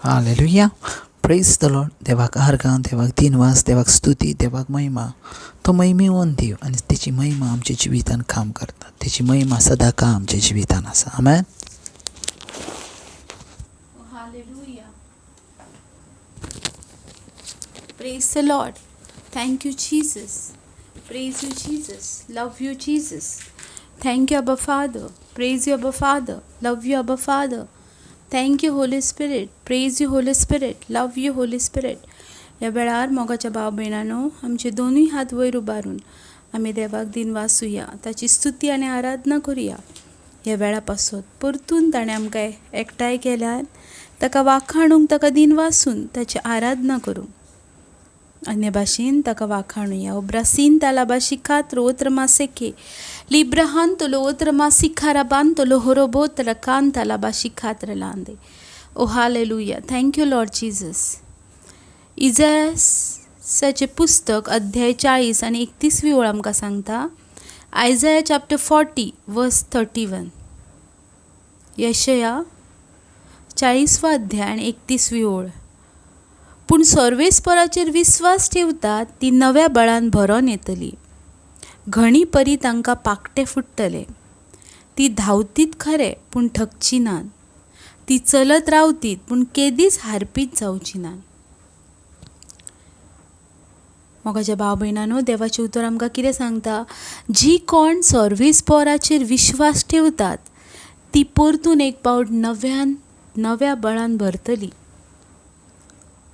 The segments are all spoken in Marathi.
हालेलुया. Praise the Lord. देवाक आर्गां, देवाक दिनवास, देवाक स्तुती, देवाक महिमा. तो महिमेवन देव आनी तेची महिमा आमच्या जिवितान काम करता. तेची महिमा सदां काळ आमच्या जिवितान आसा. आमेन. Hallelujah. Praise the Lord. Thank you, Jesus. Praise you, Jesus. Love you, Jesus. Thank you, Abba Father. Praise you, Abba Father. Love you, Abba Father. Thank you, Holy Spirit. Praise you, Holy Spirit. Love you, Holy Spirit. या वेळार मोगाच्या भाव भयणांनो, आमचे दोनूय हात वयर उबारून आमी देवाक दिन वाचुया, ताची स्तुती आनी आराधना करुया. ह्या वेळा पासून परतून ताणें आमकां एकठांय केल्यान ताका वाखाणूंक, ताका दिन वाचून ताची आराधना करूं. अन्य भाशेन ताका वाखाणुया. ओब्रासीन ताला बाशिकात रोत्र मासेके लिब्रहान तोलो ओत्र मासिखाराबान तोलो होरोबोत रकान ताला बाशिकात रलांदे. Oh hallelujah. Thank you Lord Jesus. इजायाचे पुस्तक अध्याय 40 आणि 31वी ओळ आमकां सांगता. आयझाया चॅप्टर 40 वर्स 31. यशया 40वा अध्याय आणि 31वी ओळ. पूण सर्वेस्पराचेर विस्वास ठेवतात ती नव्या बळान भरोन येतली. घणी परी तांकां पाकटे फुट्टले. ती धांवतीत खरे पूण थकची नात. ती चलत रावतीत पूण केदीच हारपीत जावची नात. मोगाच्या भाव भयणांनो, देवाचें उतर आमकां कितें सांगता. जी कोण सर्वेस्पराचेर विश्वास ठेवतात ती परतून एक पावट नव्या बळान भरतली.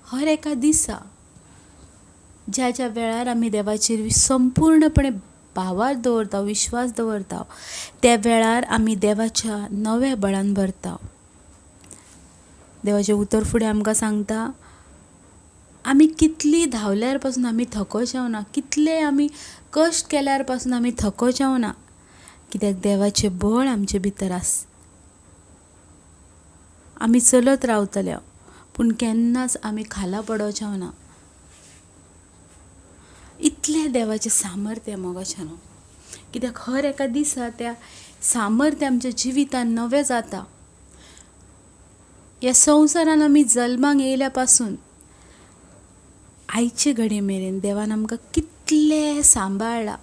हर एका दिसा ज्या ज्या वेळार आमी देवाचेर संपूर्णपणे भावार दवरता, विश्वास दवरता, त्या वेळार आमी देवाच्या नव्या बळान भरता. देवाचें उतर फुडें आमकां सांगता, आमी कितली धांवल्यार पासून आमी थको जावना, कितले आमी कश्ट केल्यार पासून आमी थको जावना, कित्याक देवाचें बळ आमचे भितर आसा. आमी चलत रावतले पूण केन्नाच आमी खाला पडोवचे ना. इतले देवाचें सामर्थ्य मोगाच्यानो. कित्याक हर एका दिसा त्या सामर्थ्य आमच्या जिवितान नवें जाता. ह्या संवसारान आमी जल्माक येयल्या पासून आयचे घडये मेरेन देवान आमकां कितले सांबाळ्ळा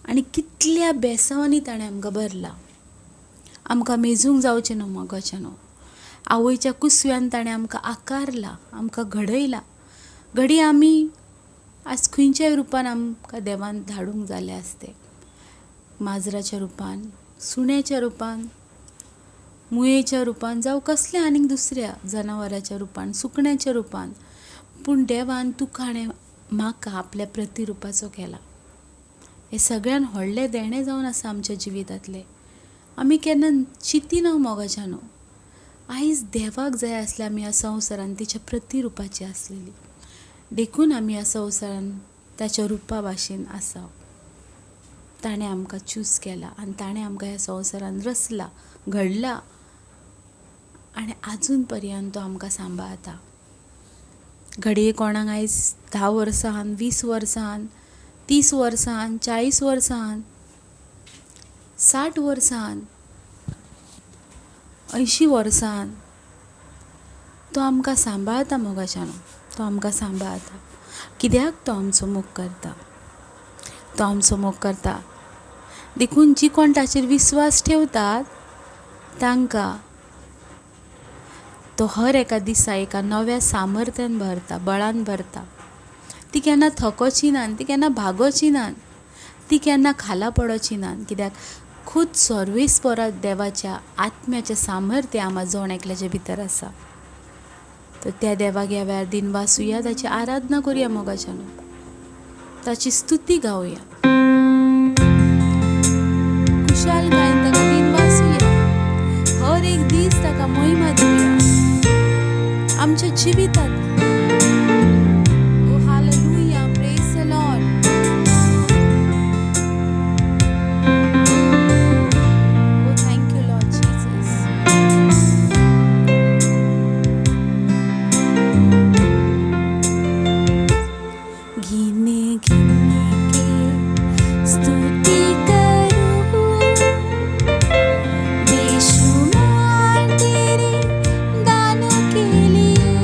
आनी कितल्या बेसांवांनी ताणें आमकां भरला. आमकां मेजूंक जावचें न्हू मोगाच्यानो. आवयच्या कुसव्यान ताणें आमकां आकारला, आमकां घडयला. घडी आमी आज खंयच्याय रुपान आमकां देवान धाडूंक जाले आसते. माजराच्या रुपान, सुण्याच्या रुपान, मुयेच्या रुपान, जावं कसल्या आनीक दुसऱ्या जनावराच्या रुपान, सुकण्याच्या रुपान. पूण देवान तुका आनी म्हाका आपल्या प्रतिरुपाचो केला. हें सगळ्यान व्हडलें देणें जावन आसा आमच्या जिवितांतलें. आमी केन्ना चिंतिना मोगाच्यानो. आयज देवाक जाय आसलें आमी ह्या संवसारान तिच्या प्रतिरुपाची आसलेली. देखून आमी ह्या संवसारान ताच्या रुपा भाशेन आसा. ताणें आमकां चूज केला आनी ताणें आमकां ह्या संवसारान रचला, घडला आनी आजून पर्यंत तो आमकां सांबाळटा. घडये कोणाक आयज 10 वर्सां, 20 वर्सां, 30 वर्सां, 40 वर्सां, 60 वर्सां, 80 वर्सां तो आमकां सांबाळता मोगाच्यानो. तो आमकां सांबाळता. कित्याक तो आमचो मोग करता. तो आमचो मोग करता. देखून जी कोण ताचेर विस्वास ठेवतात तांकां तो हर एका दिसा एका नव्या सामर्थ्यान भरता, बळान भरता. ती केन्ना थकोची नात, ती केन्ना भागोची नात, ती केन्ना खाला पडोची नात. कित्याक खूद सर्वेस्परा देवाच्या आत्म्याचें सामर्थ्य आमा जोण एकल्याच्या भितर आसा. तर त्या देवाक ह्या वेळार दिन वाचुया, ताची आराधना करुया मोगाच्यानो, ताची स्तुती गावया. कुशालकायेन ताका दिन वाचुया. हर एक दीस ताका महिमा दिवया आमच्या जिवितांत. Oh hallelujah. Praise the Lord. Oh thank you Lord Jesus. गिने गिने के स्तुति करूं, बेशुमार तेरे दानों के लिए.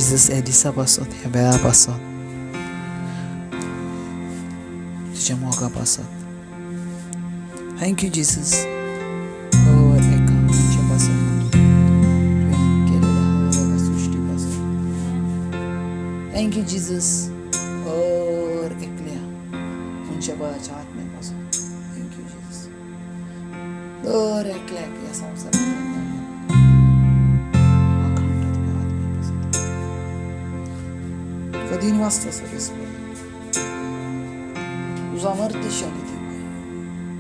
जिजस ह्या दिसा पासत ह्या वेळा पासत तुझ्या मोगा पासत थँक्यू जिजस एका मनशा पासत तुवें केलेल्या एका सृश्टी पासत थँक्यू जिजस एकल्या मनशा बळाच्या आत्म्या पासत थँक्यू जिजस एकल्याक ह्या संवसारांत कधी वाचता सगळेच तुझा अमर्त्यशाली देव आहे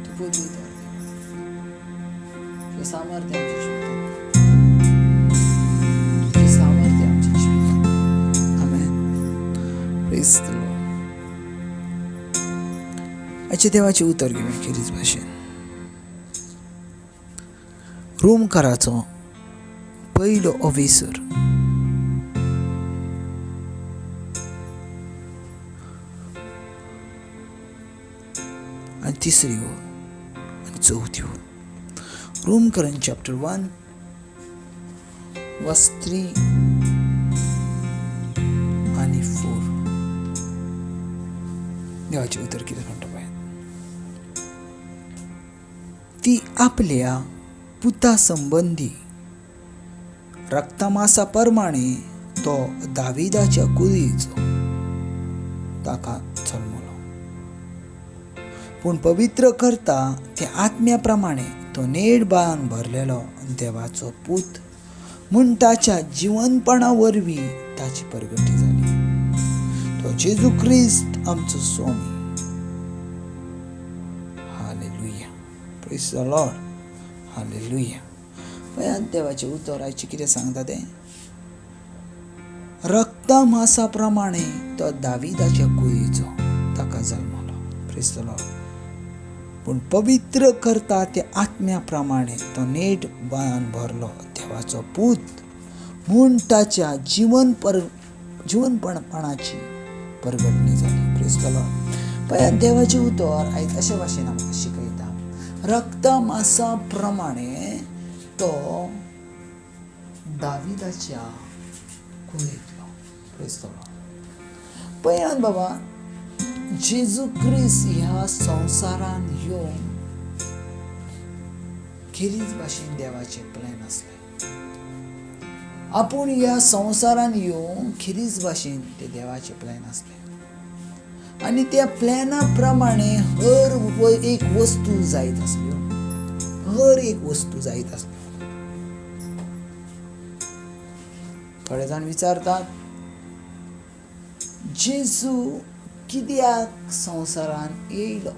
तू पदवीधर देव तुझे सामर्थ्य आमच्या जीवितात तुझे सामर्थ्य आमच्या जीवितात आमेन प्रेज द लॉर्ड आजच्या देवाचे उतर घेऊन खेरीज भाशेन रोमकाराचो पयलो ऑफिसर आणि तिसरी आणि चौथी रोमकरन चॅप्टर 1 वर्स 3 आणि 4 देवाचे उतर किती म्हणतो पाहिजे ती आपल्या पुता संबंधी रक्तमासा प्रमाणे तो दाविदाच्या कुळीचो ताका जल्मलो पूण पवित्र करता ते आत्म्याप्रमाणे तो नेट बाळान भरलेलो देवाचो पूत म्हूण ताच्या जिवनपणा वरवीं ताची परगटी जाली तो जेजू ख्रिस्त आमचो स्वामी हालेलुया प्रेज द लॉर्ड हालेलुया पळयात देवाचे उतर आयचे कितें सांगता तें रक्ता मासा प्रमाणे तो दाविदाच्या कुळीचो ताका जल्मलो प्रेज द लॉर्ड पूण पवित्र करता ते आत्म्या प्रमाणे तो नेट बाळान भरलो देवाचो पूत म्हूण ताच्या जीवनपणाची परगटणी जाली प्रेज द लॉर्ड पळयात देवाचे उतर आयज अशे भाशेन आमकां शिकयता रक्ता मासा प्रमाणे तो दाविदाच्या कुळींतलो प्रेज द लॉर्ड पळयात बाबा जेजू ख्रिस्त ह्या संवसारान येवन खेरीज भाशेन देवाचे प्लॅन आसले आपूण ह्या संवसारान येवन खेरीज भाशेन ते देवाचे प्लॅन आसले आनी त्या प्लॅना प्रमाणे हर एक वस्तू जायत आसल्यो हर एक वस्तू जायत आसल्यो थोडे जाण विचारतात जेजू कित्याक संवसारान येयलो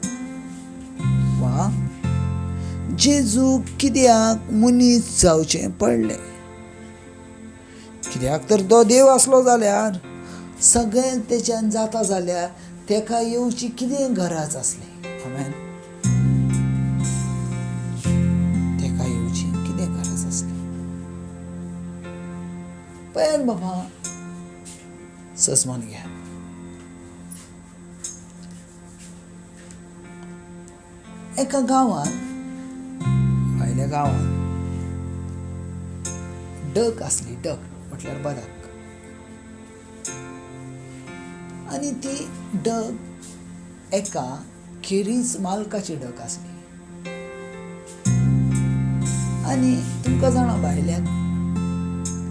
वा जेजू कित्याक मनीस जावचें पडलें कित्याक तर तो देव आसलो जाल्यार सगळें तेच्यान जाता जाल्यार तेका येवची कितें गरज आसली आमेन तेका येवची कितें गरज आसली पळयात बाबा सस्मान घ्या एका गांवांत भायल्या गांवांत डक आसली डक म्हटल्यार बदक आनी ती डक एका खेरीज मालकाची डक आसली आनी तुमकां जाणा भायल्या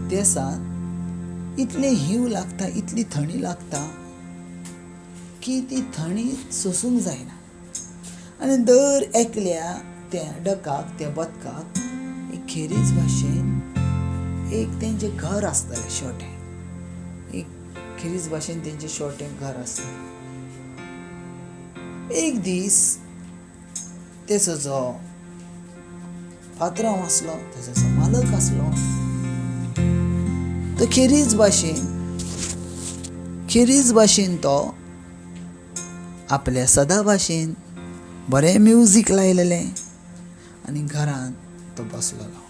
देशांत इतले हीव लागता इतली थंडी लागता की ती थंडी सोसूंक जायना आनी दर एकल्या त्या डकाक त्या बदकाक एक खेरीज भाशेन एक तेंचें घर आसतालें छोटें एक खेरीज भाशेन तेंचें छोटें घर आसतालें एक दीस तेचो जो पात्रांव आसलो तेचो जो मालक आसलो तो खेरीज भाशेन तो आपल्या सदा भाशेन बरें म्युजीक लायलेलें आनी घरांत तो बसलेलो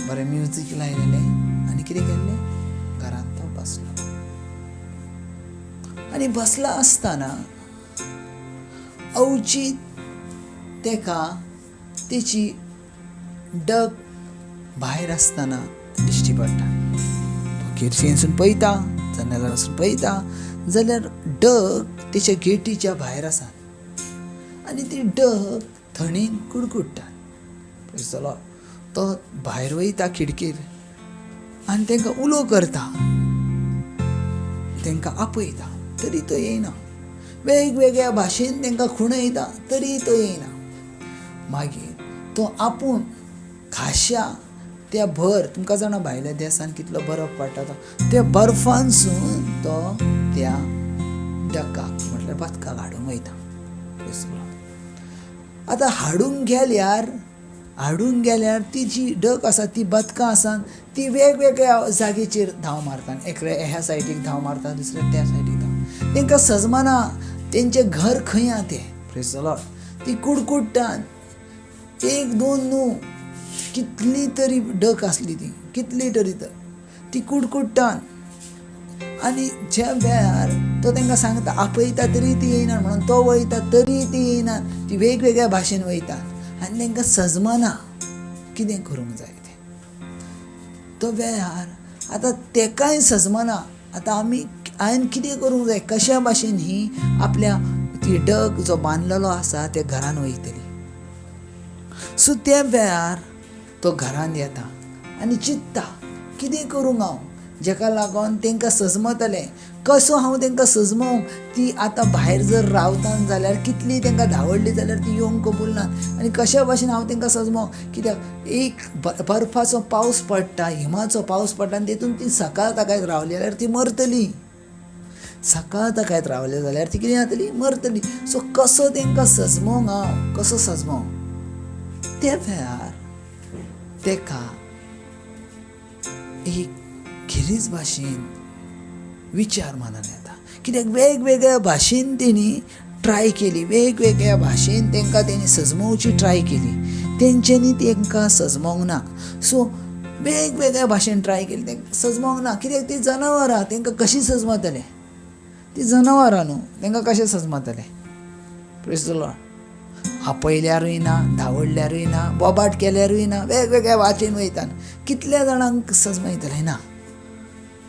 बरें म्युजीक लायलेलें आनी कितें केल्लें घरांत तो बसलो आनी बसला आसतना अवचीत तेका तेची डक भायर आसतना दिश्टी पडटा तो खिडकीसून पळयता, जनेलासून पळयता जाल्यार ढग तेच्या गेटीच्या भायर आसा आनी ती ढग थंडीन कुडकुडटा. तो भायर वयता खिडकीर आनी तांकां उलो करता, तांकां आपयता, तरी तो येयना. वेगवेगळ्या भाशेन तांकां खुणयता, तरी तो येयना. मागीर तो आपूण खाशा त्या तुमकां जाणा भायल्या देसान कितलो बर्फ पडटा तो, त्या बर्फानसून तो त्या डकाक म्हटल्यार बदकाक हाडूंक वयता. आतां हाडूंक गेल्यार ती जी ढग आसा, ती बदकां आसा, ती वेगवेगळ्या जागेचेर धांव मारता. एकरे ह्या सायडीक धांव मारता, दुसरे त्या सायडीक धांव. तांकां सजमना तेंचें घर खंय आहा तें. Praise the Lord. ती कुडकुडटात. 1-2 न्हू, कितली तरी ढग आसली कितली तरी ती कुडकुडटात. आनी ज्या वेळार तो तांकां सांगता, आपयता तरी ती येयना म्हणून, तो वयता तरी ती येयना. ती वेगवेगळ्या भाशेन वयतात आनी तांकां सजमना कितें करूंक जाय तें. तो वेळार आतां तेकाय सजमना. आतां हांवें कितें करूंक जाय, कशा भाशेन ही आपल्या ती ढग जो बांदलेलो आसा त्या घरान वयतली. सो त्या वेळार तो घरान येता आनी चिंत्ता, कितें करूंक हांव, जेका लागोन तांकां सजमतलें. कसो हांव तांकां सजमोवंक. ती आतां भायर जर रावतात जाल्यार कितली तांकां धांवडली जाल्यार ती येवंक कबूल नात. आनी कशा भाशेन हांव तांकां सजमोवंक. कित्याक एक बर्फाचो पावस पडटा, हिमाचो पावस पडटा आनी तेतून ती सकाळ ताकायत रावली जाल्यार ती मरतली. सकाळ ताकायत रावले जाल्यार ती कितें जातली, मरतली. सो कसो तांकां सजमोवंक हांव, कसो सजमोवंक. त्या वेळार तेका एक गिरीज भाशेन विचार मनान येता. कित्याक वेगवेगळ्या भाशेन तेणी ट्राय केली, वेगवेगळ्या भाशेन तांकां तेणी सजमोवची ट्राय केली, तेंच्यांनी तांकां सजमोवंक ना. सो वेगवेगळ्या भाशेन ट्राय केली, तांकां सजमोवंक ना. कित्याक ती जनावरां, तांकां कशीं सजमतले. ती जनावरां न्हू, तांकां कशें सजमतले. Praise the Lord. आपयल्यारूय ना, धांवडल्यारूय ना, बोबाट केल्यारूय ना, वेगवेगळ्या वाटेन वयतात. कितल्या जाणांक सजमयतले ना.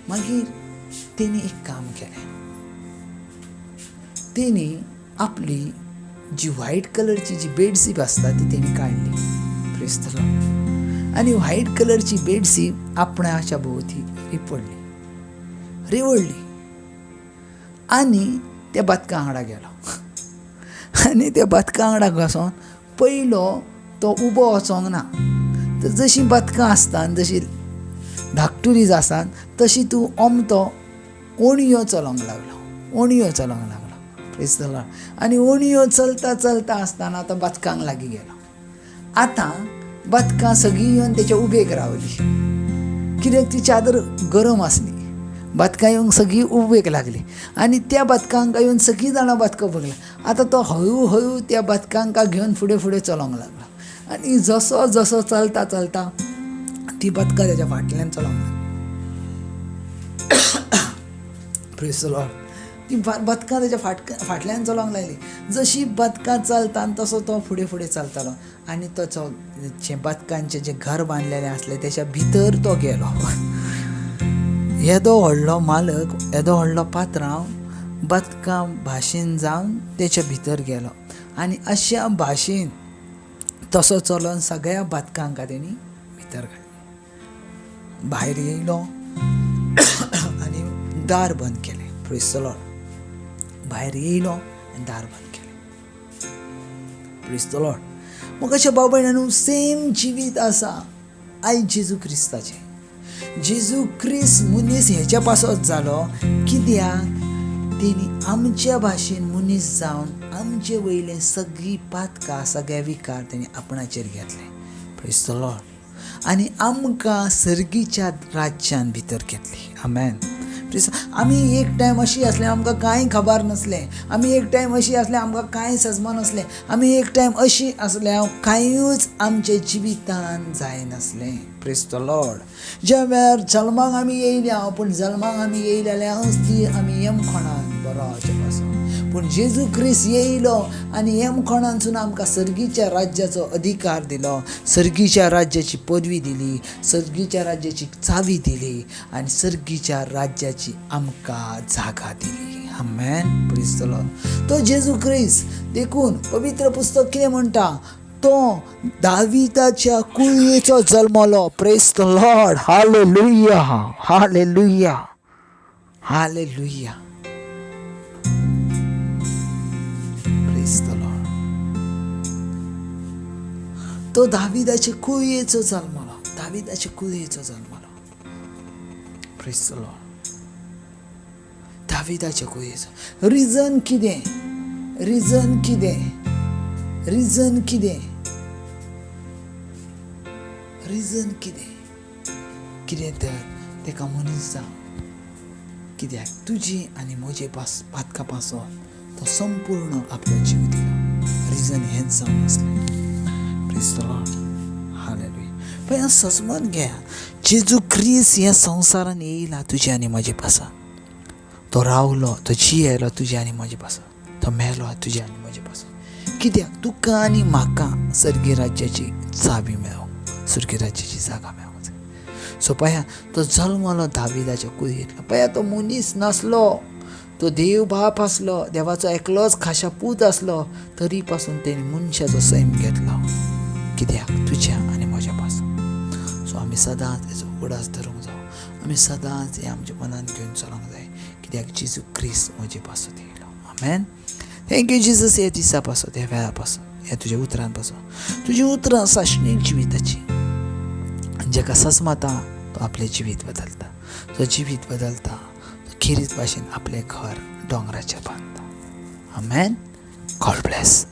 मागीर तेणी एक काम केलें. तेणी आपली जी व्हायट कलरची जी बेडशीट आसता ती तेणी काडली. Praise the Lord. आनी व्हायट कलरची बेडशीट आपणाच्या भोंवती रिवळली आनी त्या बदकां वांगडा गेलो. आनी त्या बदकां वांगडा वचोन पयलो तो उबो वचोंक ना. तर जशीं बदकां आसतात, जशीं धाकटुलीज आसात, तशी तूं ओमतो ओणयो चलोंक लागलो. Praise the Lord. आनी ओणयो चलता आसतना तो बदकांक लागीं गेलो. आतां बदकां सगळीं येवन तेच्या उबेक रावली. कित्याक ती चादर गरम आसली. बदकां येवंक सगळीं उबेक लागली आनी त्या बदकांक येवन सगळीं जाणां बदकां बगल्या. आतां तो हळू हळू त्या बदकांक घेवन फुडें चलोंक लागलो. आनी जसो चलता ती बदकां तेच्या फाटल्यान चलोंक लागली. Praise the Lord. ती बदकां तेच्या फाटल्यान चलोंक लागली. जशी बदकां चलता तसो तो फुडें चलतालो आनी तो जे बदकांचें जें घर बांदलेलें आसलें तेच्या भितर तो गेलो. येदो व्हडलो मालक, येदो व्हडलो पात्रांव बदकां भाशेन जावन तेच्या भितर गेलो आनी अशा भाशेन तसो चलोन सगळ्या बदकांक तेणी भितर काडलें. भायर येयलो आनी दार बंद केलें. Praise the Lord. भायर येयलो आनी दार बंद केलें. Praise the Lord. मग अशा भाव भयणांनो, सेम जिवीत आसा आयज जेजू क्रिस्ताचें. जेजू क्रिस्त मनीस हेच्या पासत जालो कित्याक तेणी आमच्या भाशेन मनीस जावन आमचे वयले सगळीं पातकां, सगळे विकार तेणी आपणाचेर घेतले. Praise the Lord. आनी आमकां सर्गीच्या राज्यान भितर घेतली. आमेन. आमी एक टायम अशी आसले आमकां कांय खबर नासलें. आमी एक टायम अशी आसले आमकां कांय सजमो नासलें. आमी एक टायम अशी आसल्या कांयूच आमच्या जिवितान जायनासलें. Praise the Lord. ज्या वेळार जल्माक आमी येयल्या, पूण जल्माक आमी येयल्या ती आमी येमखोणान बरोवचे पासून. पूण जेजू क्रिस्त येयलो आनी हे मुखारांसून आमकां सर्गीच्या राज्याचो अधिकार दिलो, सर्गीच्या राज्याची पदवी दिली, सर्गीच्या राज्याची चावी दिली आनी सर्गीच्या राज्याची आमकां जागा दिली. आमेन. Praise the Lord. तो जेजू क्रिस्त देखून पवित्र पुस्तक कितें म्हणटा, तो दाविदाच्या कुळयेचो जल्मलो. Praise the Lord. हालेलुया, हालेलुया, हालेलुया. Praise the Lord. तो दाविदाच्या कुळयेचो जल्मलो, दाविदाच्या कुळयेचो जल्मलो. Praise the Lord. दाविदाच्या कुळयेचो. रिजन कितें? रिजन कितें? रिजन कितें? रिजन कितें? कितें तर तेका मनीस जावन, कित्याक तुजी आनी म्हजे पातका पासून तो संपूर्ण आपलो जीव दिलो. रिजन हेंच जावन आसलें. Praise the Lord. हालेलुया. पण समजून घे, जेजू क्रिस्त ह्या संवसारान येयला तुजे आनी म्हजे पासून. तो रावलो, तो जियेलो तुजे आनी म्हजे पासून. तो मेलो तुजे आनी म्हजे पासून. कित्याक तुका आनी म्हाका सर्गी राज्याची चावी मेळोंक, सर्गी राज्याची जागा मेळोंक जाय. सो पळया, तो जल्मलो दाविदाच्या कुळयेंतलो. पळया, तो मनीस नासलो, तो देव बाप आसलो, देवाचो एकलोच खाशा पूत आसलो, तरी पासून तेणी मनशाचो सैम घेतलो. कित्याक? तुज्या आनी म्हज्या पासून. सो आमी सदांच हेचो उडास धरूंक जाय. आमी सदांच हे आमच्या मनान घेवन चलोंक जाय, कित्याक जेजू क्रिस्त म्हजे पासून येयलो. आमेन. थँक्यू जेजस, ह्या दिसा पासून, ह्या वेळा पासून, ह्या तुज्या उतरां पासून. तुजी उतरां साश्णीक जिविताची. जेका सस्माता तो आपलें जिवीत बदलता. तो जिवीत बदलता, तो खेरीत भाशेन आपलें घर दोंगराचेर बांदता. आमेन. God bless.